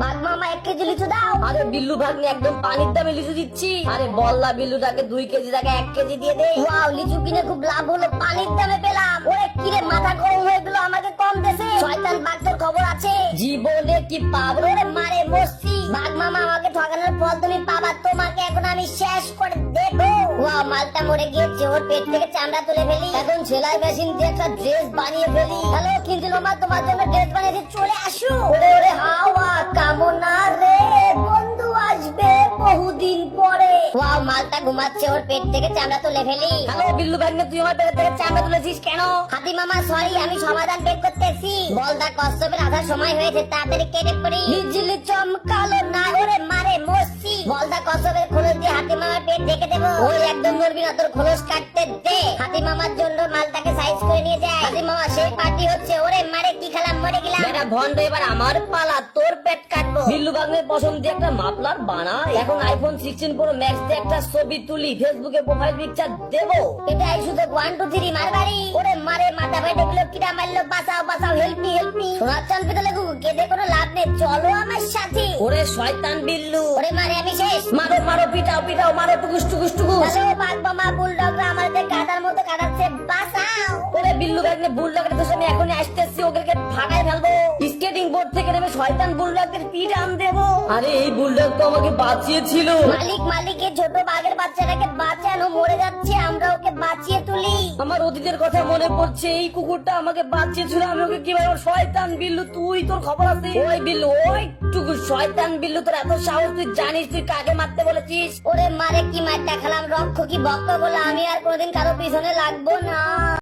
বাঘ মামা 1 কেজি লিচু দাও। আরে বিল্লু ভাগ্নে একদম পানির দামে লিচু দিচ্ছি। আরে বললা বিল্লুটাকে 2 কেজি টাকা 1 কেজি দিয়ে দে। ওয়াও, লিচু কিনে খুব লাভ হলো, পানির দামে পেলাম। ওরে কিরে মাথা গরম হয়ে গেল, আমাকে কম দেছে। শয়তান বাঘ, তোর খবর আছে? জীবনে কি পাবো? ওরে মারে মস্তি। বাঘ মামা আমাকে ঠকানোর পর তুমি পাবা, তোমাকে এখন আমি শেষ করে দেব। ওয়াও, মালটা মরে গিয়েছে, ওর পেট থেকে চামড়া তুলে ফেলি। এখন সেলাই মেশিন দিয়ে একটা ড্রেস বানিয়ে ফেলি। হ্যালো কিন্তু মামা, তোমার জন্য ড্রেস বানিয়েছি, চলে আসো। ওরে ওরে হাওয়া কামনা রে, বন্ধু আসবে বহুদিন পরে। ওয়াও, মালটা ঘুমাচ্ছে, ওর পেট থেকে চামড়া তুলে ফেলি। হ্যালো বিল্লু ভাগ্নে, তুই আমার পেট থেকে চামড়া তুলেছিস কেন? হাতি মামা সরি, আমি সমাধান বের করতেছি। বলদা কচ্ছপের আসার সময় হয়েছে, তাড়াতাড়ি কেটে পড়ি। বিজলি চমকালো না, ওরে মারে মস্তি। বলদা কচ্ছপের খোলস দিয়ে হাতি মামার পেট ঢেকে দেবো। ওই একদম নড়বি না, তোর খোলস কাটতে দে। হাতি মামার জন্য মালটাকে সাইজ করে নিয়ে যায়। হাতি মামা সেই পার্টি হচ্ছে, ওরে মারে কি খেলাম, মরে গেলাম। বেটা ভন্ড, এবার আমার পালা, তোর পেট কাটবো। বিল্লু ভাগ্নের পছন্দ দিয়ে একটা মাফলার বানাই। এখন আইফোন 16 প্রো ম্যাক্স দিয়ে একটা ছবি তুলি, ফেসবুকে প্রোফাইল পিকচার দেবো। এটাই শুধু 1 2 3 মারবাড়ি। ওরে মারে মাথা ফেটে গেল, কিরা মারলো, বাঁচাও বাঁচাও, হেল্প মি হেল্প মি। সোনার চাঁদ পেতে লেগু, কেঁদে কোনো লাভ নেই, চলো আমার সাথে। ওরে শয়তান বিল্লু, ওরে মারে আমি শেষ। মারো মারো, পিটাও পিটাও, মারো টুকুস টুকুস টুকুস। হ্যালো বাঘ মামা, বুলডগরা আমাদের গাদার মতো কাটাচ্ছে, বাঁচাও। ওরে বিল্লু ভাগ্নে, বুলডগের তো সামনে এখনই আসতেছি, ওদেরকে ভাগায় ফেলবো। স্কেটিং বোর্ড থেকে নেমে শয়তান বুলডগদের পিঠ আন দেবো। আরে এই বুলডগ তো আমাকে বাঁচিয়েছিল। মালিক মালিক, এই ছোট বাঘের বাচ্চাটাকে বাঁচানো, মরে যাচ্ছে, আমরা ওকে বাঁচিয়ে তুলি। আমার অতীতের কথা মনে পড়ছে, এই কুকুরটা আমাকে বাঁচিয়েছিল, আমি ওকে কিভাবে। শয়তান বিল্লু, তুই, তোর খবর আছে? ওই বিল্লু, ওই টুকু শয়তান বিল্লু, তোর এত সাহস, তুই জানিস তুই কাকে মারতে বলেছিস? ওরে মারে কি মারটা খেলাম, রক্ষ কি বক্ক বলে, আমি আর কোনোদিন কারো পিছনে লাগবো না।